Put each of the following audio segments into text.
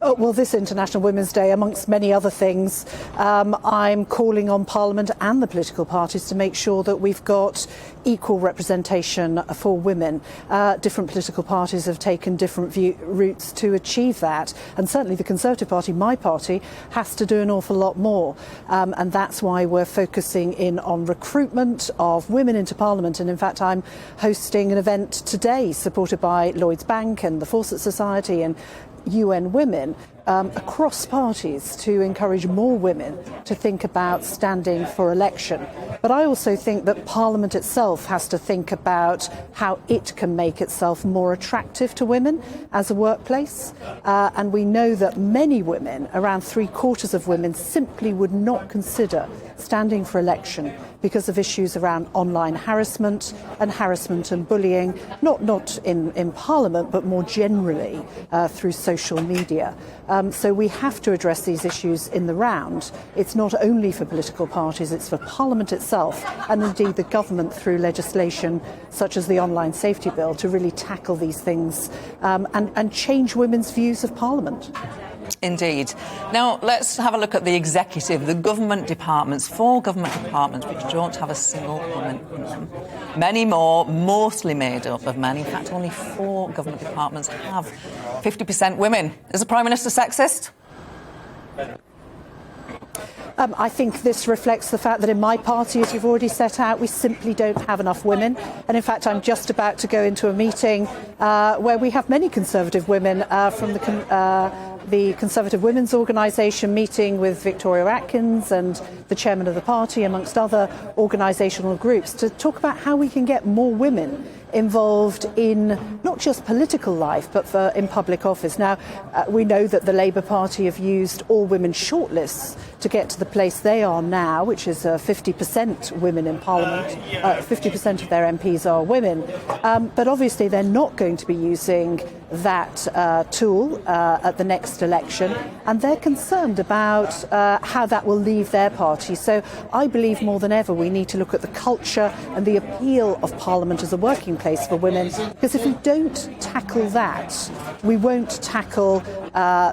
Oh, well, this International Women's Day, amongst many other things, I'm calling on Parliament and the political parties to make sure that we've got equal representation for women. Different political parties have taken different routes to achieve that, and certainly the Conservative Party, my party, has to do an awful lot more, and that's why we're focusing in on recruitment of women into Parliament. And in fact, I'm hosting an event today supported by Lloyds Bank and the Fawcett Society and UN Women across parties to encourage more women to think about standing for election. But I also think that Parliament itself has to think about how it can make itself more attractive to women as a workplace. And we know that many women, around 3/4 of women, simply would not consider standing for election because of issues around online harassment and bullying, not in Parliament, but more generally through social media. So we have to address these issues in the round. It's not only for political parties, it's for Parliament itself and indeed the government through legislation such as the Online Safety Bill to really tackle these things and change women's views of Parliament. Indeed. Now, let's have a look at the executive, the government departments, 4 government departments which don't have a single woman in them. Many more, mostly made up of men. In fact, only 4 government departments have 50% women. Is the Prime Minister sexist? I think this reflects the fact that in my party, as you've already set out, we simply don't have enough women. And in fact, I'm just about to go into a meeting where we have many Conservative women from the Conservative Women's Organisation, meeting with Victoria Atkins and the chairman of the party, amongst other organisational groups, to talk about how we can get more women involved in not just political life but in public office. Now, we know that the Labour Party have used all women shortlists to get to the place they are now, which is 50% women in Parliament. 50% of their MPs are women. But obviously they're not going to be using that tool at the next election, and they're concerned about how that will leave their party. So I believe more than ever we need to look at the culture and the appeal of Parliament as a working place for women, because if we don't tackle that, we won't tackle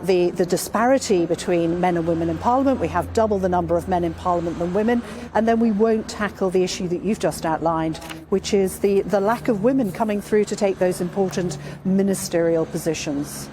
the disparity between men and women in Parliament. We have double the number of men in Parliament than women, and then we won't tackle the issue that you've just outlined, which is the lack of women coming through to take those important ministerial positions.